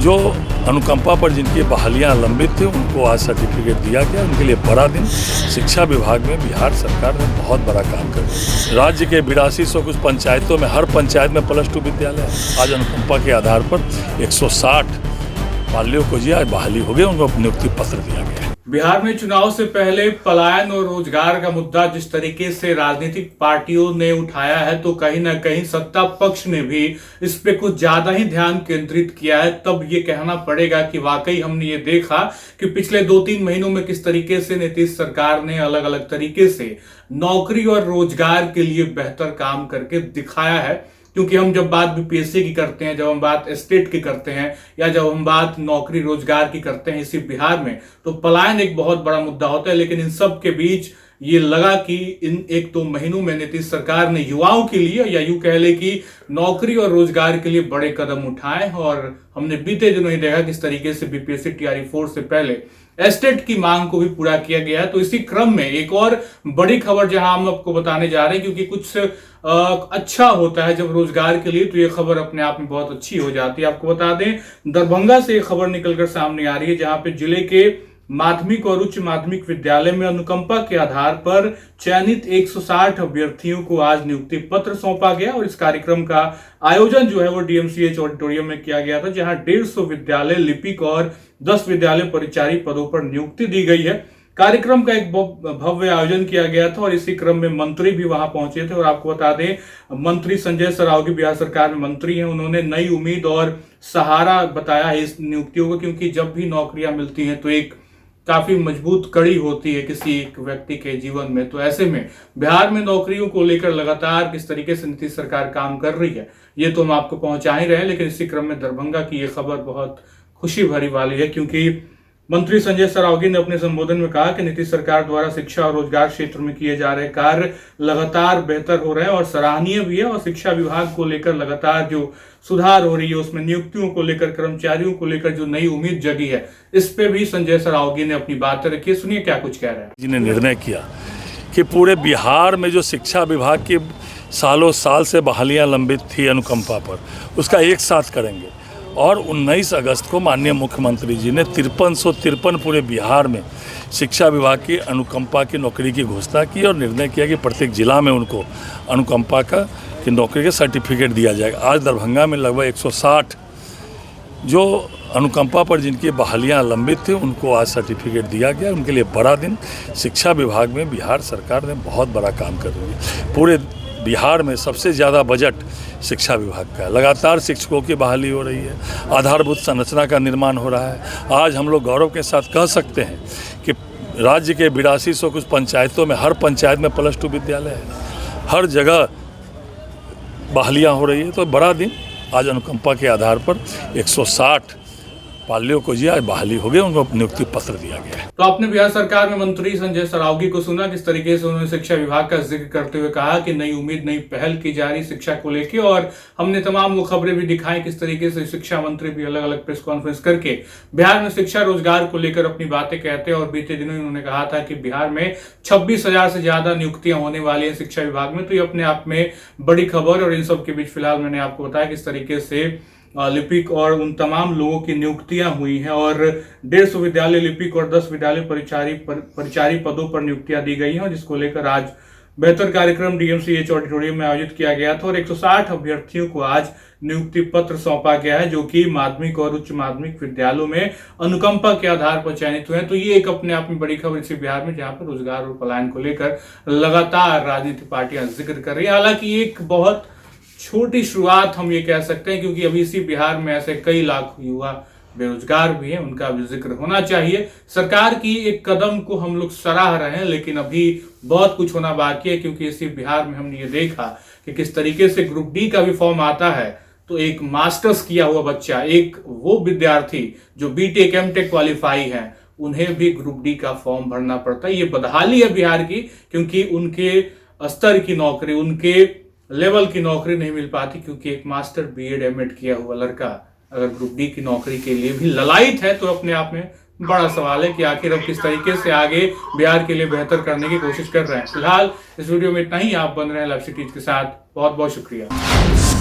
जो अनुकंपा पर जिनकी बहालियां लंबित थी उनको आज सर्टिफिकेट दिया गया। उनके लिए बड़ा दिन। शिक्षा विभाग में बिहार सरकार ने बहुत बड़ा काम कर दिया। राज्य के 8200 कुछ पंचायतों में हर पंचायत में +2 विद्यालय है। आज अनुकंपा के आधार पर 160 पालियों को जी आज बहाली हो गई, उनको नियुक्ति पत्र दिया गया। बिहार में चुनाव से पहले पलायन और रोजगार का मुद्दा जिस तरीके से राजनीतिक पार्टियों ने उठाया है, तो कहीं ना कहीं सत्ता पक्ष ने भी इस पे कुछ ज्यादा ही ध्यान केंद्रित किया है। तब ये कहना पड़ेगा कि वाकई हमने ये देखा कि पिछले 2-3 महीनों में किस तरीके से नीतीश सरकार ने अलग अलग तरीके से नौकरी और रोजगार के लिए बेहतर काम करके दिखाया है। क्योंकि हम जब बात बीपीएससी की करते हैं, जब हम बात स्टेट की करते हैं, या जब हम बात नौकरी रोजगार की करते हैं इसी बिहार में, तो पलायन एक बहुत बड़ा मुद्दा होता है। लेकिन इन सब के बीच ये लगा कि इन 1-2 महीनों में नीतीश सरकार ने युवाओं के लिए, या यूं कह ले कि नौकरी और रोजगार के लिए बड़े कदम उठाए। और हमने बीते दिनों ही देखा किस तरीके से बीपीएससी टीआरई 4 से पहले एस्टेट की मांग को भी पूरा किया गया है। तो इसी क्रम में एक और बड़ी खबर जहां हम आपको बताने जा रहे हैं, क्योंकि कुछ अच्छा होता है जब रोजगार के लिए, तो ये खबर अपने आप में बहुत अच्छी हो जाती है। आपको बता दें, दरभंगा से एक खबर निकलकर सामने आ रही है, जहां पे जिले के माध्यमिक और उच्च माध्यमिक विद्यालय में अनुकंपा के आधार पर चयनित 160 अभ्यर्थियों को आज नियुक्ति पत्र सौंपा गया। और इस कार्यक्रम का आयोजन जो है वो डीएमसीएच ऑडिटोरियम में किया गया था, जहां 150 विद्यालय लिपिक और 10 विद्यालय परिचारी पदों पर नियुक्ति दी गई है। कार्यक्रम का एक भव्य आयोजन किया गया था और इसी क्रम में मंत्री भी वहां पहुंचे थे। और आपको बता दें, मंत्री संजय सरावगी बिहार सरकार में मंत्री हैं। उन्होंने नई उम्मीद और सहारा बताया है इस नियुक्तियों को, क्योंकि जब भी नौकरियां मिलती हैं तो एक काफी मजबूत कड़ी होती है किसी एक व्यक्ति के जीवन में। तो ऐसे में बिहार में नौकरियों को लेकर लगातार किस तरीके से नीतीश सरकार काम कर रही है, ये तो हम आपको पहुंचा ही रहे हैं। लेकिन इसी क्रम में दरभंगा की ये खबर बहुत खुशी भरी वाली है, क्योंकि मंत्री संजय सरावगी ने अपने संबोधन में कहा कि नीतीश सरकार द्वारा शिक्षा और रोजगार क्षेत्र में किए जा रहे कार्य लगातार बेहतर हो रहे हैं और सराहनीय भी है। और शिक्षा विभाग को लेकर लगातार जो सुधार हो रही है, उसमें नियुक्तियों को लेकर, कर्मचारियों को लेकर जो नई उम्मीद जगी है, इस पे भी संजय सरावगी ने अपनी बातें रखी। सुनिए क्या कुछ कह रहे हैं। जिन्हें निर्णय किया कि पूरे बिहार में जो शिक्षा विभाग की सालों साल से बहालियां लंबित थी अनुकंपा पर, उसका एक साथ करेंगे। और 19 अगस्त को माननीय मुख्यमंत्री जी ने 5353 पूरे बिहार में शिक्षा विभाग की अनुकंपा की नौकरी की घोषणा की और निर्णय किया कि प्रत्येक जिला में उनको अनुकंपा की नौकरी का सर्टिफिकेट दिया जाएगा। आज दरभंगा में लगभग 160 जो अनुकंपा पर जिनकी बहालियां लंबित थी उनको आज सर्टिफिकेट दिया गया। उनके लिए बड़ा दिन। शिक्षा विभाग में बिहार सरकार ने बहुत बड़ा काम कर रही है। पूरे बिहार में सबसे ज़्यादा बजट शिक्षा विभाग का है। लगातार शिक्षकों की बहाली हो रही है, आधारभूत संरचना का निर्माण हो रहा है। आज हम लोग गौरव के साथ कह सकते हैं कि राज्य के 8200 कुछ पंचायतों में हर पंचायत में +2 विद्यालय है। हर जगह बहालियाँ हो रही है। तो बड़ा दिन। आज अनुकंपा के आधार पर 160 पालियों को जी आज बहाली हो गई, उनको नियुक्ति पत्र दिया गया है। तो आपने बिहार सरकार में मंत्री संजय सरावगी को सुना, किस तरीके से उन्होंने शिक्षा विभाग का जिक्र करते हुए कहा कि नई उम्मीद, नई पहल की जा रही शिक्षा को लेकर। और हमने तमाम वो खबरें भी दिखाई किस तरीके से शिक्षा मंत्री भी अलग अलग प्रेस कॉन्फ्रेंस करके बिहार में शिक्षा रोजगार को लेकर अपनी बातें कहते हैं। और बीते दिनों उन्होंने कहा था कि बिहार में 26,000 से ज्यादा नियुक्तियां होने वाली है शिक्षा विभाग में। तो ये अपने आप में बड़ी खबर। और इन सब के बीच फिलहाल मैंने आपको बताया किस तरीके से लिपिक और उन तमाम लोगों की नियुक्तियां हुई हैं। और 150 विद्यालय लिपिक और 10 विद्यालय परिचारी पदों पर नियुक्तियां दी गई हैं, जिसको लेकर आज बेहतर कार्यक्रम डीएमसीएच ऑडिटोरियम में आयोजित किया गया था। और 160 अभ्यर्थियों को आज नियुक्ति पत्र सौंपा गया है, जो कि माध्यमिक और उच्च माध्यमिक विद्यालयों में अनुकंपा के आधार पर चयनित हुए हैं। तो ये एक अपने आप में बड़ी खबर इसी बिहार में, जहां पर रोजगार और पलायन को लेकर लगातार राजनीतिक पार्टियां जिक्र कर रही है। हालांकि एक बहुत छोटी शुरुआत हम ये कह सकते हैं, क्योंकि अभी इसी बिहार में ऐसे कई लाख युवा बेरोजगार भी हैं, उनका भी जिक्र होना चाहिए। सरकार की एक कदम को हम लोग सराह रहे हैं, लेकिन अभी बहुत कुछ होना बाकी है। क्योंकि इसी बिहार में हमने ये देखा कि किस तरीके से ग्रुप डी का भी फॉर्म आता है, तो एक मास्टर्स किया हुआ बच्चा, एक वो विद्यार्थी जो बीटेक एमटेक क्वालिफाई है, उन्हें भी ग्रुप डी का फॉर्म भरना पड़ता है। ये बदहाली है बिहार की, क्योंकि उनके स्तर की नौकरी, उनके लेवल की नौकरी नहीं मिल पाती। क्योंकि एक मास्टर बीएड एमएड किया हुआ लड़का अगर ग्रुप डी की नौकरी के लिए भी ललायित है, तो अपने आप में बड़ा सवाल है कि आखिर अब किस तरीके से आगे बिहार के लिए बेहतर करने की कोशिश कर रहे हैं। फिलहाल इस वीडियो में इतना ही। आप बन रहे हैं लाइव सिटीज के साथ। बहुत बहुत शुक्रिया।